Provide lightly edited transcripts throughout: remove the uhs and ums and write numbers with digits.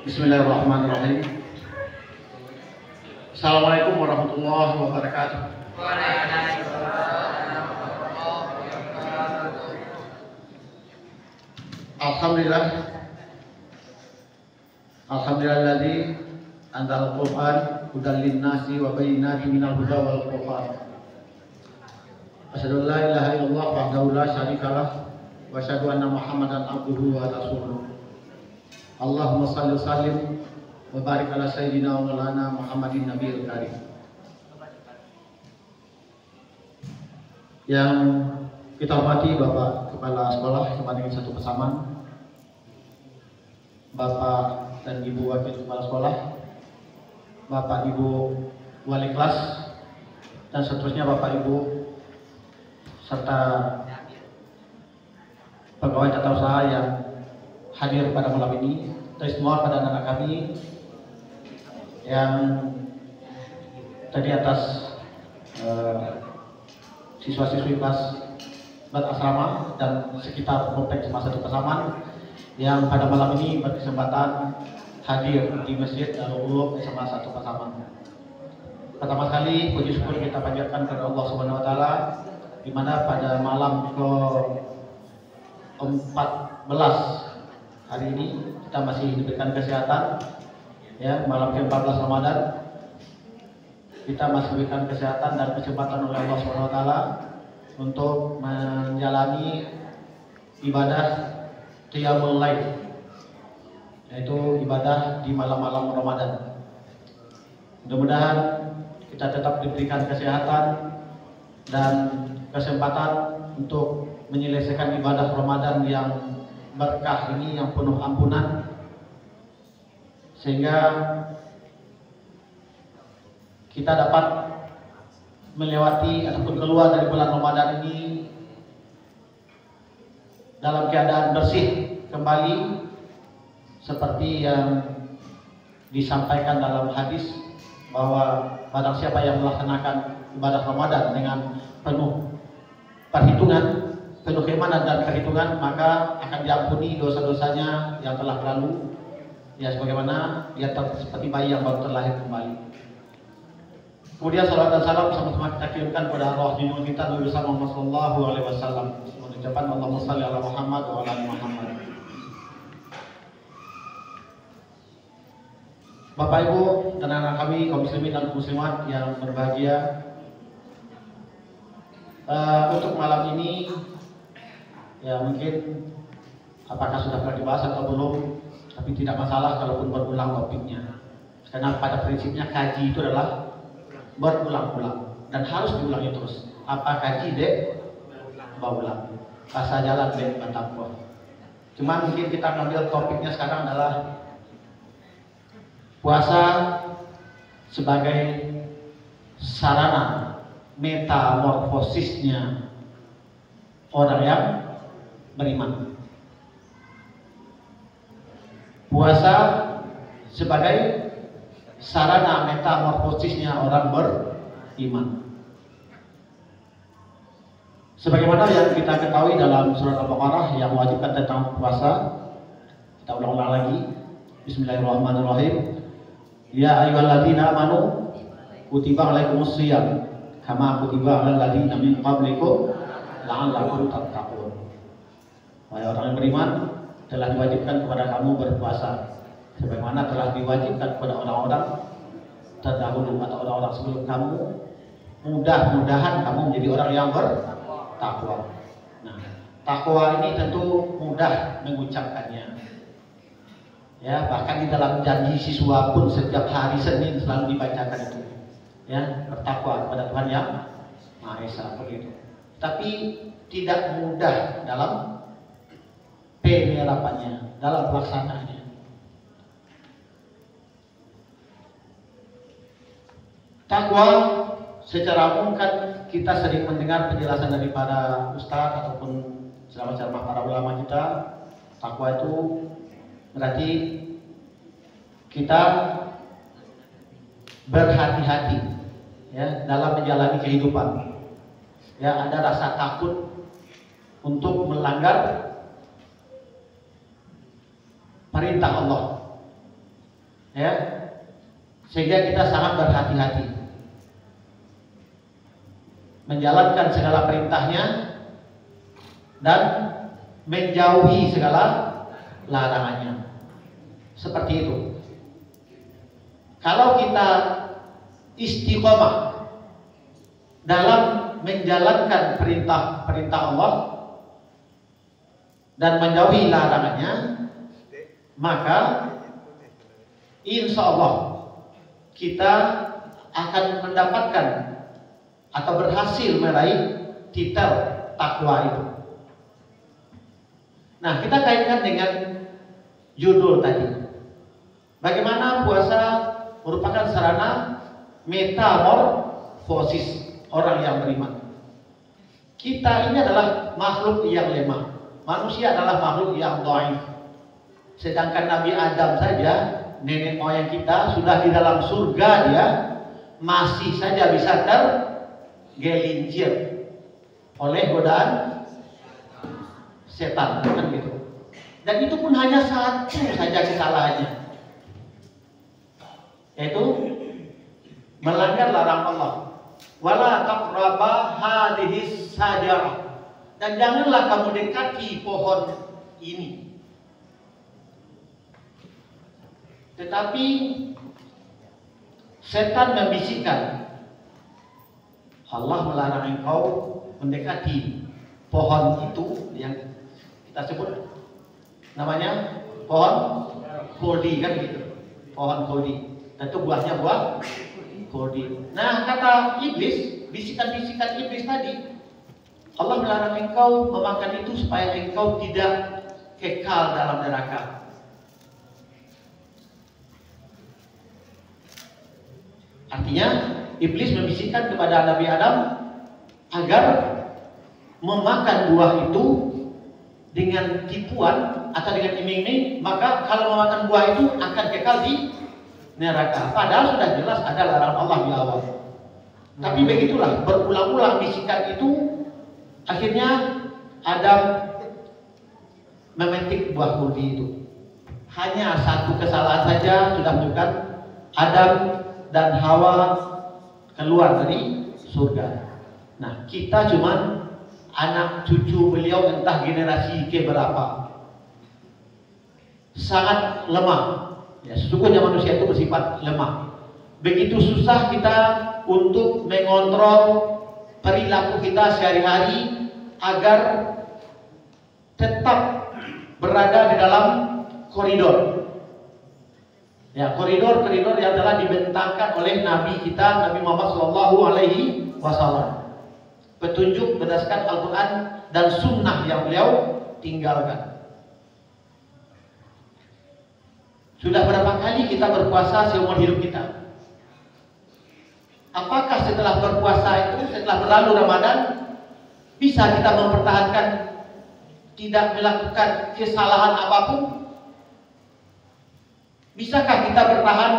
Bismillahirrahmanirrahim. Assalamualaikum warahmatullahi wabarakatuh. Alhamdulillah. Alhamdulillahilladzi anzala al-Qur'an hudan lin-nasi wa bayyinatin minal huda wal furqan. Asyhadu an la ilaha illallah wahdahu la syarikalah wa asyhadu anna Muhammadan abduhu wa rasuluh. Allahumma shalli wa sallim wa barik ala sayyidina wa maulana Muhammadin nabiyil karim. Yang kita hormati Bapak Kepala Sekolah dengan satu pesaman, Bapak dan Ibu Wakil Kepala Sekolah, Bapak Ibu Wali Kelas, dan seterusnya Bapak Ibu serta pegawai tata usaha yang hadir pada malam ini, dan semua pada anak kami yang tadi atas siswa-siswi kelas berasrama dan sekitar kompleks masa Pesaman yang pada malam ini berkesempatan hadir di Masjid Darul Ulum SMA 1 Pesaman. Pertama sekali puji syukur kita panjatkan kepada Allah Subhanahu wa taala, di mana pada malam ke-14 hari ini kita masih diberikan kesehatan, ya, malam ke-14 Ramadan kita masih diberikan kesehatan dan kesempatan oleh Allah Subhanahu wa taala untuk menjalani ibadah qiyamul lail, yaitu ibadah di malam-malam Ramadan. Mudah-mudahan kita tetap diberikan kesehatan dan kesempatan untuk menyelesaikan ibadah Ramadan yang berkah ini, yang penuh ampunan, sehingga kita dapat melewati ataupun keluar dari bulan Ramadan ini dalam keadaan bersih kembali, seperti yang disampaikan dalam hadis bahwa barang siapa yang melaksanakan ibadah Ramadan dengan penuh perhitungan, penuh keimanan dan perhitungan, maka akan diampuni dosa-dosanya yang telah berlalu, ya, sebagaimana dia seperti bayi yang baru terlahir kembali. Kemudian salawat dan salam sama-sama kita kirimkan kepada Allah junjungan kita Nabi Muhammad sallallahu alaihi wasallam. Mengucapkan Allahumma shalli ala Muhammad wa ala ali Muhammad. Bapak Ibu dan anak kami kaum muslimin dan muslimat yang berbahagia, untuk malam ini, ya, mungkin apakah sudah pernah dibahas atau belum, tapi tidak masalah kalaupun berulang topiknya, karena pada prinsipnya kaji itu adalah berulang-ulang dan harus diulangi terus. Apa kaji dek? Berulang. Rasa jalan dek bertakwa. Cuman mungkin kita ngambil topiknya sekarang adalah puasa sebagai sarana metamorfosisnya orang yang beriman. Puasa sebagai sarana metamorfosisnya orang beriman. Sebagaimana yang kita ketahui dalam surat Al-Baqarah yang mewajibkan tentang puasa, kita ulang-ulang lagi. Bismillahirrahmanirrahim. Ya ayyuhalladzina amanu kutiba alaikumus shiyam kama kutiba alal ladzina min qablikum la'allakum tattaqun. Wahai orang yang beriman, telah diwajibkan kepada kamu berpuasa sebagaimana telah diwajibkan kepada orang-orang terdahulu atau orang-orang sebelum kamu. Mudah-mudahan kamu menjadi orang yang bertakwa. Nah, takwa ini tentu mudah mengucapkannya, ya, bahkan di dalam janji siswa pun setiap hari Senin selalu dibacakan itu, ya, bertakwa kepada Tuhan yang Maha Esa, begitu. Tapi tidak mudah dalam penerapannya, dalam pelaksanaannya. Takwa secara umum kan kita sering mendengar penjelasan daripada ustadz ataupun ceramah-ceramah para ulama kita. Takwa itu berarti kita berhati-hati, ya, dalam menjalani kehidupan. Ya, ada rasa takut untuk melanggar perintah Allah. Ya. Sehingga kita sangat berhati-hati menjalankan segala perintahnya dan menjauhi segala larangannya. Seperti itu. Kalau kita istiqomah dalam menjalankan perintah Allah dan menjauhi larangannya, maka insya Allah kita akan mendapatkan atau berhasil meraih titel takwa itu. Nah, kita kaitkan dengan judul tadi. Bagaimana puasa merupakan sarana metamorfosis orang yang beriman. Kita ini adalah makhluk yang lemah. Manusia adalah makhluk yang dhaif. Sedangkan Nabi Adam saja, nenek moyang kita, sudah di dalam surga, dia masih saja bisa tergelincir oleh godaan setan, kan gitu. Dan itu pun hanya satu saja kesalahannya, yaitu melanggar larang Allah. Wala taqraba hadhihi sajarah, dan janganlah kamu dekati pohon ini. Tetapi setan membisikkan, Allah melarang engkau mendekati pohon itu yang kita sebut namanya pohon khuldi, kan gitu. Pohon khuldi. Dan itu buahnya buah khuldi. Nah, kata iblis, bisikan-bisikan iblis tadi, Allah melarang engkau memakan itu supaya engkau tidak kekal dalam neraka. Artinya iblis membisikkan kepada Nabi Adam agar memakan buah itu dengan tipuan atau dengan iming-iming, maka kalau memakan buah itu akan kekal di neraka. Padahal sudah jelas ada larangan Allah di awal. Tapi begitulah, berulang-ulang bisikan itu, akhirnya Adam memetik buah khuldi itu. Hanya satu kesalahan saja sudah menunjukkan Adam dan Hawa keluar dari surga. Nah, kita cuman anak cucu beliau entah generasi ke berapa. Sangat lemah. Ya, sesungguhnya manusia itu bersifat lemah. Begitu susah kita untuk mengontrol perilaku kita sehari-hari agar tetap berada di dalam koridor. Ya, koridor-koridor yang telah dibentangkan oleh Nabi kita, Nabi Muhammad SAW. Petunjuk berdasarkan Al-Quran dan Sunnah yang beliau tinggalkan. Sudah berapa kali kita berpuasa seumur hidup kita? Apakah setelah berpuasa itu, setelah berlalu Ramadan, bisa kita mempertahankan tidak melakukan kesalahan apapun? Bisakah kita bertahan,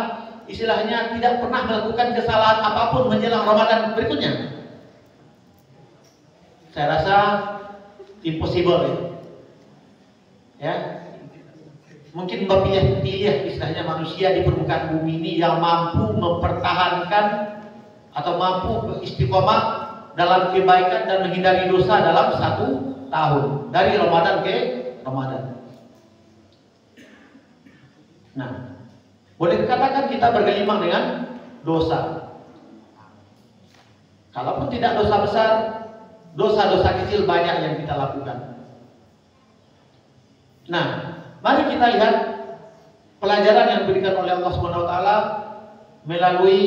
istilahnya tidak pernah melakukan kesalahan apapun menjelang Ramadan berikutnya? Saya rasa impossible. Ya, mungkin berpilih-pilih istilahnya manusia di permukaan bumi ini yang mampu mempertahankan atau mampu istiqomah dalam kebaikan dan menghindari dosa dalam 1 tahun dari Ramadan ke Ramadan. Nah, boleh dikatakan kita bergelimang dengan dosa. Kalaupun tidak dosa besar, dosa-dosa kecil banyak yang kita lakukan. Nah, mari kita lihat pelajaran yang diberikan oleh Allah SWT melalui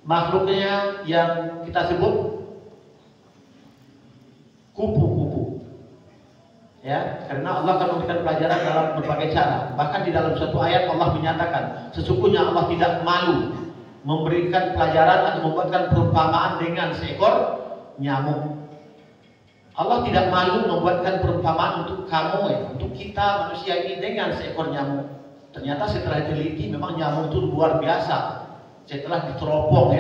makhluknya yang kita sebut kupu-kupu. Ya, karena Allah akan memberikan pelajaran dalam berbagai cara. Bahkan di dalam satu ayat Allah menyatakan, sesungguhnya Allah tidak malu memberikan pelajaran atau membuatkan perumpamaan dengan seekor nyamuk. Allah tidak malu membuatkan perumpamaan untuk kamu, untuk kita manusia ini dengan seekor nyamuk. Ternyata setelah diteliti memang nyamuk itu luar biasa. Setelah diteropong,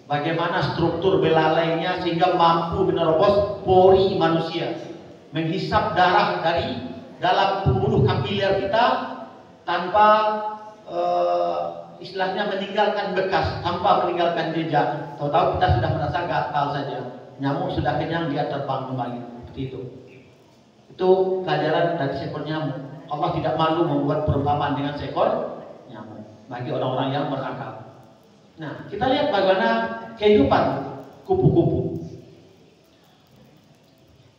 bagaimana struktur belalainya sehingga mampu menerobos pori manusia, menghisap darah dari dalam pembuluh kapiler kita tanpa istilahnya meninggalkan bekas, tanpa meninggalkan jejak. Tahu-tahu kita sudah merasa gatal saja, nyamuk sudah kenyang, dia terbang kembali. Seperti itu. Itu pelajaran dari seekor nyamuk. Allah tidak malu membuat perumpamaan dengan seekor nyamuk bagi orang-orang yang berakal. Nah, kita lihat bagaimana kehidupan kupu-kupu.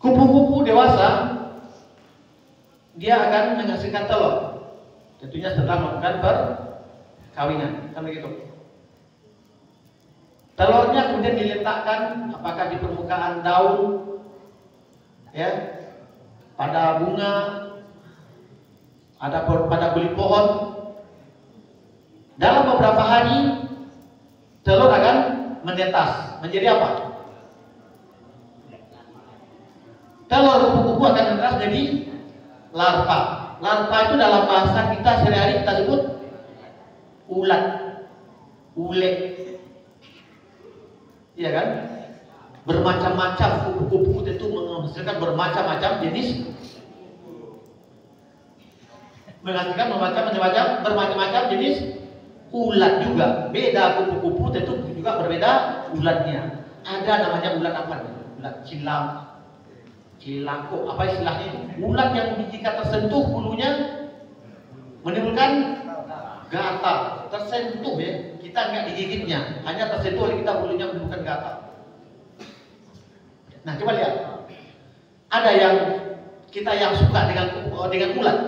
Kupu-kupu dewasa dia akan menghasilkan telur. Tentunya setelah melakukan perkawinan, kan begitu. Telurnya kemudian diletakkan apakah di permukaan daun, ya, pada bunga, ada pada kulit pohon. Dalam beberapa hari telur akan menetas menjadi apa? Telur kupu-kupu akan menetas jadi larva. Larva itu dalam bahasa kita sehari-hari kita sebut ulat, ule, iya kan? Bermacam-macam kupu-kupu itu menghasilkan bermacam-macam jenis, menghasilkan bermacam-macam jenis ulat juga. Beda kupu-kupu tentu juga berbeda ulatnya. Ada namanya ulat apa? Ulat cilako, apa istilahnya? Ulat yang jika tersentuh bulunya menimbulkan gatal. Tersentuh ya, kita nggak digigitnya, hanya tersentuh oleh kita bulunya menimbulkan gatal. Nah, coba lihat. Ada yang kita yang suka dengan ulat,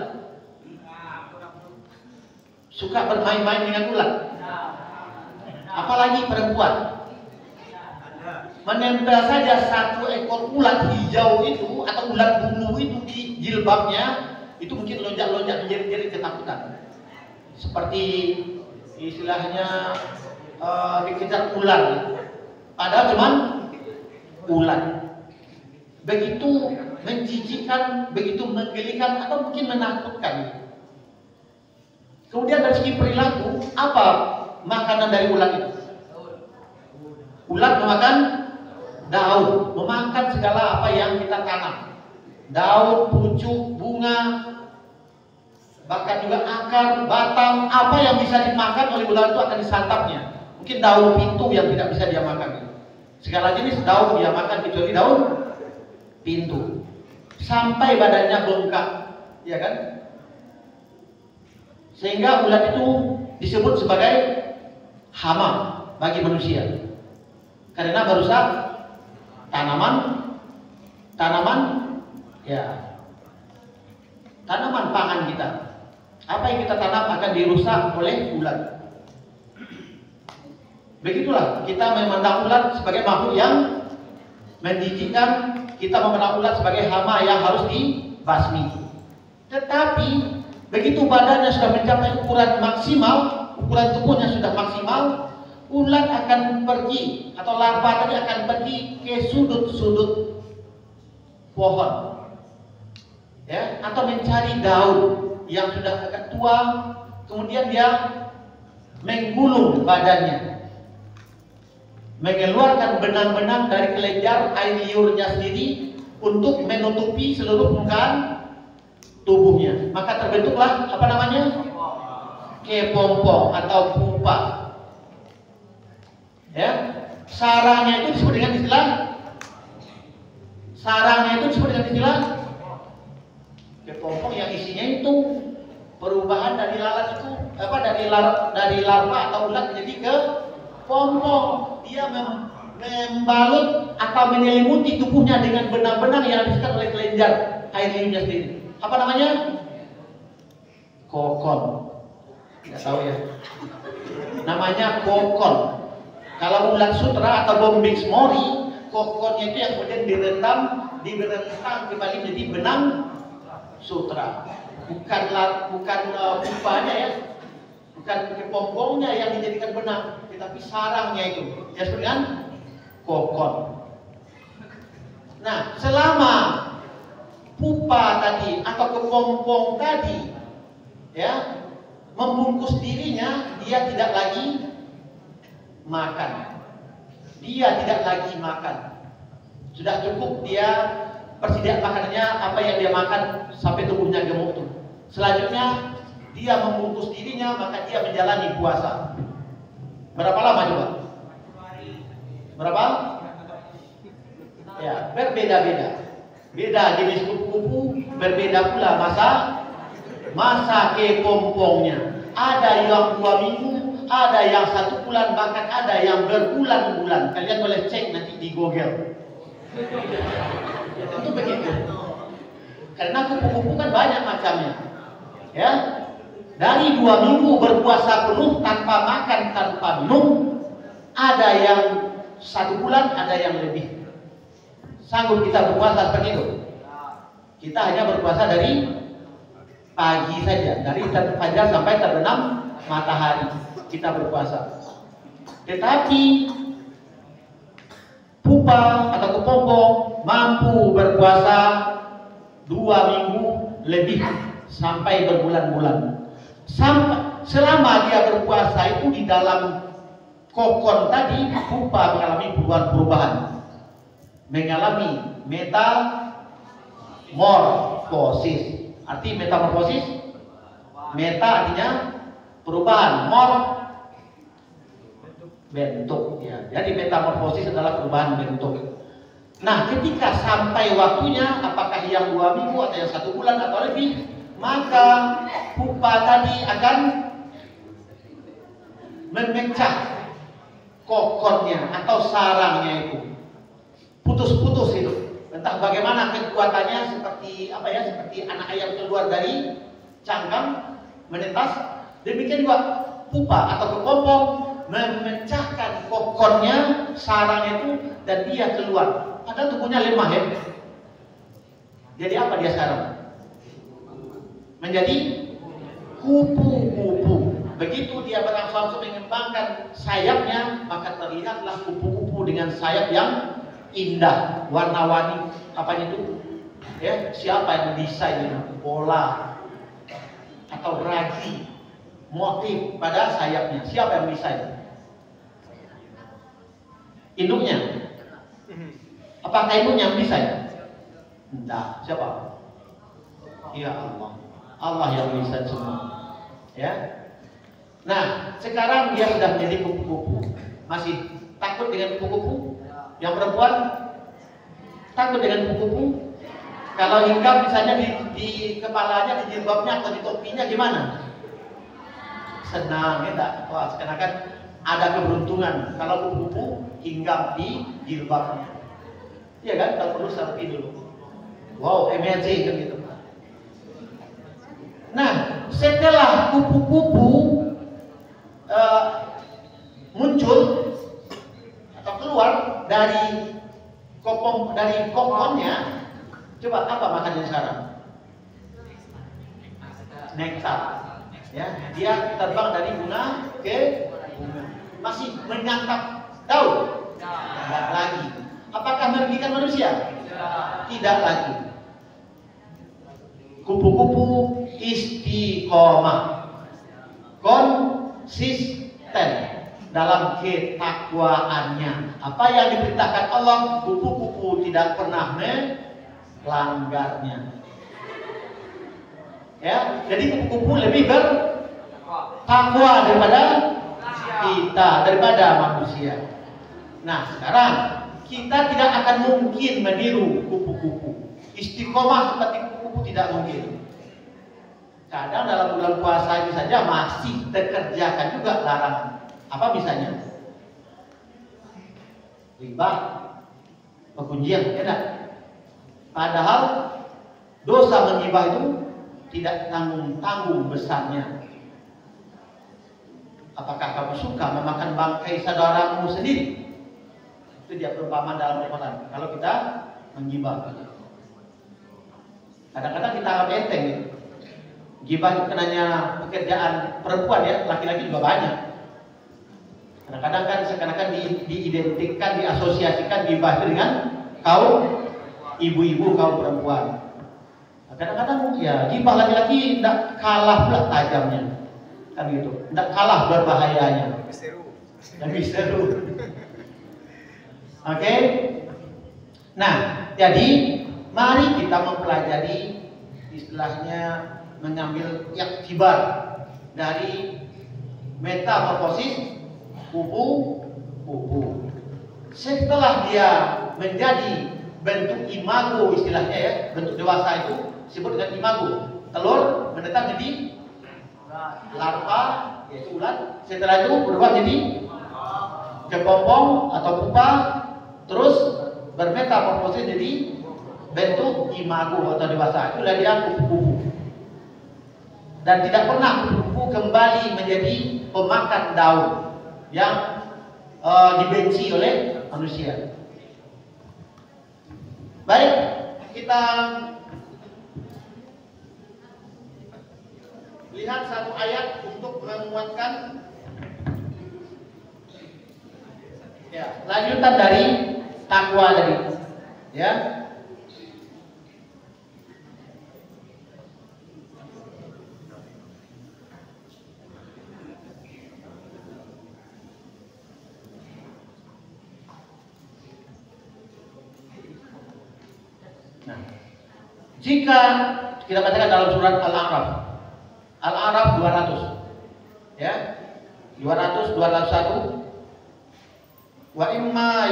suka bermain-main dengan ulat, apalagi perempuan. Menempel saja satu ekor ulat hijau itu atau ulat bulu itu di jilbabnya, itu mungkin lonjak-lonjak menjerit-jerit ketakutan. Seperti istilahnya dikejar ular, padahal cuman ulat. Begitu menjijikkan, begitu menggelikan atau mungkin menakutkan. Kemudian dari segi perilaku, apa makanan dari ulat itu? Ulat memakan daun, memakan segala apa yang kita tanam. Daun, pucuk, bunga, bahkan juga akar, batang, apa yang bisa dimakan oleh ulat itu akan disantapnya. Mungkin daun pintu yang tidak bisa dia makan. Segala jenis daun dia makan kecuali daun pintu. Sampai badannya bengkak, ya kan? Sehingga ulat itu disebut sebagai hama bagi manusia. Karena merusak tanaman pangan kita. Apa yang kita tanam akan dirusak oleh ulat. Begitulah kita memandang ulat sebagai makhluk yang menjijikkan, kita memandang ulat sebagai hama yang harus dibasmi. Tetapi begitu badannya sudah mencapai ukuran maksimal, ukuran tubuhnya sudah maksimal, ulat akan pergi atau larva tadi akan pergi ke sudut-sudut pohon, ya, atau mencari daun yang sudah agak tua, kemudian dia menggulung badannya, mengeluarkan benang-benang dari kelenjar air liurnya sendiri untuk menutupi seluruh permukaan tubuhnya. Maka terbentuklah apa namanya? Kepompong atau pupa. Ya, sarangnya itu disebut dengan istilah kepompong yang isinya itu perubahan dari lalat itu dari larva atau ulat menjadi ke pompong. Dia membalut atau menyelimuti tubuhnya dengan benang-benang yang dihasilkan oleh kelenjar air liurnya sendiri. Apa namanya? Kokon. Tidak tahu ya. Namanya kokon. Kalau ulat sutra atau Bombyx mori, kokonnya itu yang kemudian direntang kembali menjadi benang sutra. Bukan pupanya ya, bukan kepompongnya yang dijadikan benang, tetapi sarangnya itu. Ya seperti kan kokon. Nah, selama pupa tadi atau kepompong tadi, ya, membungkus dirinya, dia tidak lagi makan. Sudah cukup dia persediaan makanannya apa yang dia makan sampai tubuhnya gemuk tuh. Selanjutnya dia membungkus dirinya, maka dia menjalani puasa. Berapa lama coba? Berapa? Ya, berbeda-beda. Beda jenis kupu-kupu, berbeda pula masa kepompongnya. Ada yang 2 minggu, ada yang 1 bulan, bahkan ada yang berbulan-bulan. Kalian boleh cek nanti di Google. Itu begitu. Karena kupu-kupu kan banyak macamnya. Ya. Dari 2 minggu berpuasa penuh tanpa makan, tanpa minum, ada yang 1 bulan, ada yang lebih. Sanggup kita berpuasa seperti itu? Kita hanya berpuasa dari pagi saja, dari fajar sampai terbenam matahari kita berpuasa. Tetapi pupa atau kepompong mampu berpuasa 2 minggu lebih sampai berbulan-bulan. Selama dia berpuasa itu di dalam kokon tadi, pupa mengalami perubahan, mengalami metamorfosis. Arti metamorfosis, meta artinya perubahan, mor bentuk ya. Jadi metamorfosis adalah perubahan bentuk. Nah, ketika sampai waktunya, apakah yang 2 minggu atau yang 1 bulan atau lebih, maka pupa tadi akan memecah kokonnya atau sarangnya itu, putus-putus itu. Entah bagaimana kekuatannya, seperti apa ya, seperti anak ayam keluar dari cangkang menetas. Demikian juga pupa atau kepompong memecahkan kokonnya, sarangnya itu, dan dia keluar. Padahal tubuhnya lemah ya. Jadi apa dia sekarang? Menjadi kupu-kupu. Begitu dia berangsur-angsur mengembangkan sayapnya, maka terlihatlah kupu-kupu dengan sayap yang indah, warna-warni. Apanya itu? Ya, siapa yang mendesain pola atau ragi, motif pada sayapnya? Siapa yang mendesain? Induknya? Apakah induknya yang mendesain? Tidak. Siapa? Ya Allah. Allah yang mendesain semua. Ya. Nah, sekarang dia sudah menjadi kupu-kupu. Masih takut dengan kupu-kupu? Yang perempuan takut dengan kupu-kupu? Kalau hinggap misalnya di kepalanya, di jilbabnya atau di topinya gimana? Senang ya tak? Wah, sekarang kan ada keberuntungan kalau kupu-kupu hinggap di jilbabnya. Iya kan? Kalau perlu selfie dulu. Wow, amazing kan gitu. Nah, setelah kupu-kupu muncul atau keluar dari kokonnya, coba apa makannya sekarang? Nektar. Ya, dia terbang dari bunga ke bunga. Masih menyantap daun? Tidak lagi. Apakah merugikan manusia? Tidak lagi. Kupu-kupu istiqomah, konsisten dalam ketakwaannya. Apa yang diperintahkan Allah, kupu-kupu tidak pernah melanggarnya. Ya, jadi kupu-kupu lebih bertakwa daripada kita, daripada manusia. Nah, sekarang kita tidak akan mungkin meniru kupu-kupu. Istiqomah seperti kupu-kupu tidak mungkin. Kadang dalam bulan puasa ini saja masih terkerjakan juga larangan. Apa misalnya? Riba, pengunjian, ya tak? Padahal dosa menghibah itu tidak tanggung-tanggung besarnya. Apakah kamu suka memakan bangkai saudaramu sendiri? Itu dia perumpamaan dalam Al-Quran. Kalau kita menggibah, kadang-kadang kita anggap enteng gitu. Gibah itu kenanya pekerjaan perempuan ya, laki-laki juga banyak. Kadang-kadang kan seakan-akan diidentikan, diasosiasikan gibah itu dengan kaum ibu-ibu, kaum perempuan. Kadang-kadang ya gibah laki-laki tidak kalah pula tajamnya, kan gitu, tidak kalah berbahayanya. Lebih seru. Oke. Nah, jadi mari kita mempelajari istilahnya mengambil iktibar dari metamorfosis pupu. Setelah dia menjadi bentuk imago, istilahnya ya, bentuk dewasa itu disebut dengan imago. Telur menetap jadi larva, yaitu ulat. Setelah itu berubah jadi kepompong atau pupa, terus bermetamorfosis jadi bentuk imago atau dewasa. Itulah dia kupu-kupu. Dan tidak pernah kupu-kupu kembali menjadi pemakan daun yang dibenci oleh manusia. Baik, kita lihat satu ayat untuk menguatkan ya, lanjutan dari takwa tadi. Ya. Nah, jika kita bacakan dalam surat Al-A'raf 200, ya, 201, wa imma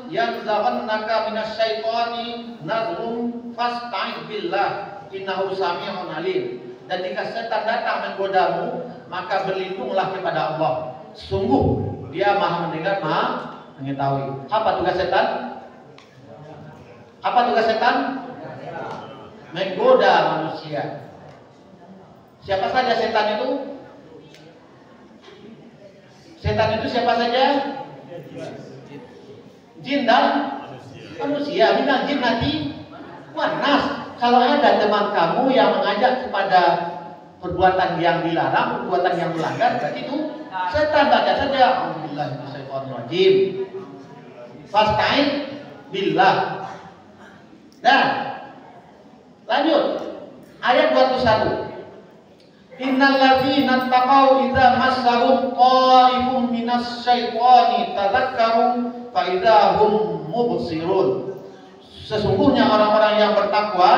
yanzaghannaka minasyaitani nazghun fasta'idz billah innahu sami'un alim. Dan jika setan datang menggodamu, maka berlindunglah kepada Allah. Sungguh Dia Maha mendengar, Maha mengetahui. Apa tugas setan? Menggoda manusia. Siapa saja setan itu? Setan itu siapa saja? Jin dan manusia. Minal jinnati wan nas. Kalau ada teman kamu yang mengajak kepada perbuatan yang dilarang, perbuatan yang melanggar, berarti itu setan. Baca saja Alhamdulillah minasyaitonirrajim. Fasta'idz billah. Dan lanjut ayat 21. Innal ladzina taqaw idza massahum ta'ifun minasyaitani tadzakkaru fa idza hum mubsirun. Sesungguhnya orang-orang yang bertakwa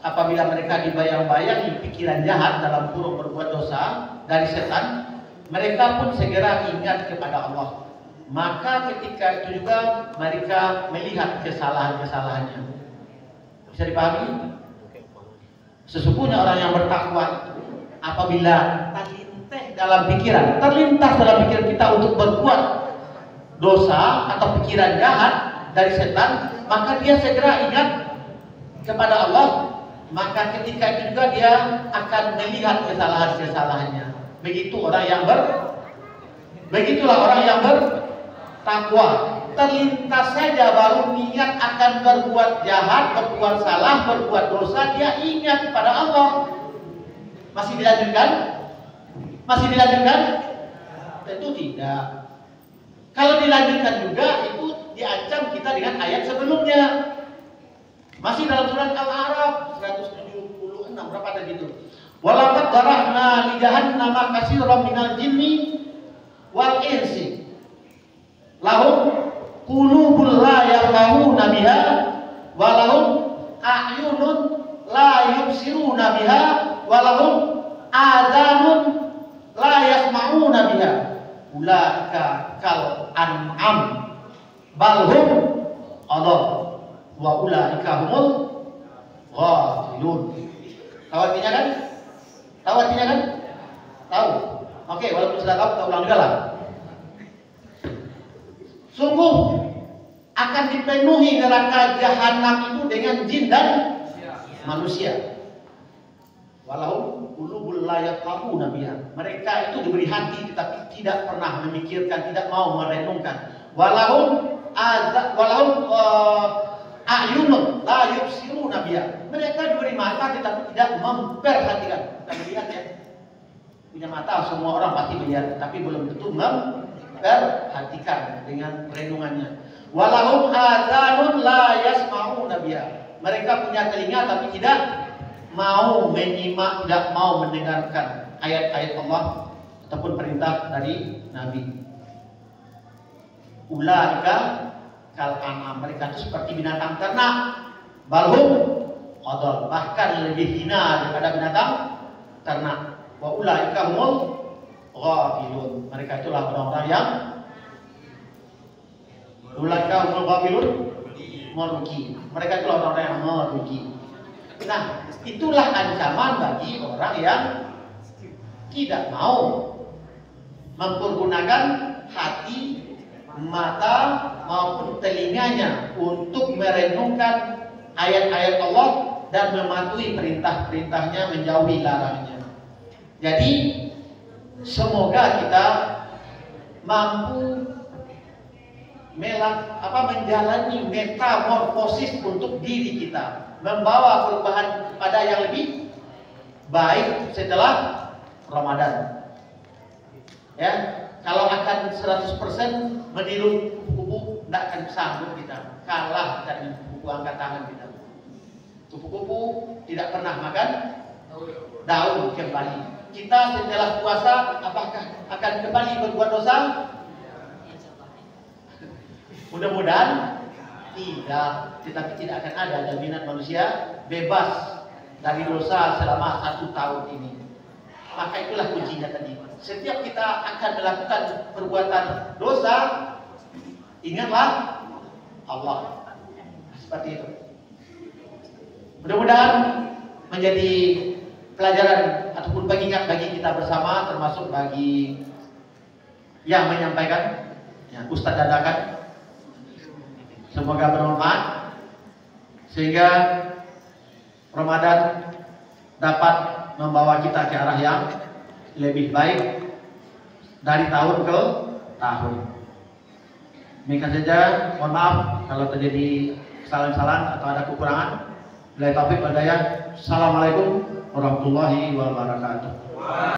apabila mereka dibayang-bayangi pikiran jahat dalam kurung berbuat dosa dari setan, mereka pun segera ingat kepada Allah. Maka ketika itu juga mereka melihat kesalahan-kesalahannya. Bisa dipahami? Sesungguhnya orang yang bertakwa itu apabila terlintas dalam pikiran kita untuk berbuat dosa atau pikiran jahat dari setan, maka dia segera ingat kepada Allah. Maka ketika itu juga dia akan melihat kesalahan-kesalahannya. Begitulah orang yang bertakwa. Terlintas saja baru niat akan berbuat jahat, berbuat salah, berbuat dosa, dia ingat kepada Allah. Masih dilanjutkan? Tentu tidak. Kalau dilanjutkan juga, itu diancam kita dengan ayat sebelumnya. Masih dalam surat Al-A'raf 176, berapa tadi itu? Walaqad dara'na li jahannama katsiran minal jinni wal insi lahum qulubun la yafqahuna biha wa lahum a'yunun la yubsiruna biha wa lahum adhanun la yasma'una biha ulaika kal an'am bal hum adall wa ulaika humul ghafilun. Tahu artinya kan? Tahu. Oke, walaupun sudah tahu, kita ulang juga lah. Sungguh akan dipenuhi neraka jahanam itu dengan jin dan manusia. Walau qulubul la yafqahuna biha. Mereka itu diberi hati tetapi tidak pernah memikirkan, tidak mau merenungkan. Walau a'yunun la yubsiruna biha. Mereka diberi mata tetapi tidak memperhatikan. Kita melihat ya. Punya mata semua orang pasti melihat, tapi belum tentu memperhatikan dengan renungannya. Walahum adzanun la yasma'una biha. Mereka punya telinga tapi tidak mau menyimak, tidak mau mendengarkan ayat-ayat Allah ataupun perintah dari Nabi. Ulaika kal an'am, mereka itu seperti binatang ternak. Balhum adall, bahkan lebih hina daripada binatang ternak. Wa ulaika humul ghafilun. Mereka itulah orang-orang yang ulaika humul ghafilun, merugi. Mereka itulah orang-orang yang merugi. Nah, itulah ancaman bagi orang yang tidak mau mempergunakan hati, mata maupun telinganya untuk merenungkan ayat-ayat Allah dan mematuhi perintah-perintahnya, menjauhi larangnya. Jadi semoga kita mampu menjalani metamorfosis untuk diri kita, membawa perubahan pada yang lebih baik setelah Ramadan. Ya, kalau akan 100% meniru kupu-kupu, tidak akan sanggup kita, kalah kita dengan kupu-kupu angkat tangan kita. Kupu-kupu tidak pernah makan daun kembali. Kita setelah puasa apakah akan kembali berbuat dosa? Mudah-mudahan tidak, tetapi tidak akan ada jaminan manusia bebas dari dosa selama 1 tahun ini. Maka itulah kuncinya tadi. Setiap kita akan melakukan perbuatan dosa, ingatlah Allah. Seperti itu. Mudah-mudahan menjadi pelajaran ataupun pengingat bagi kita bersama, termasuk bagi yang menyampaikan, ya, Ustadz dadakan. Semoga bermanfaat sehingga Ramadan dapat membawa kita ke arah yang lebih baik dari tahun ke tahun. Demikian saja, mohon maaf kalau terjadi kesalahan-kesalahan atau ada kekurangan. Billahi taufiq wal hidayah. Assalamualaikum warahmatullahi wabarakatuh.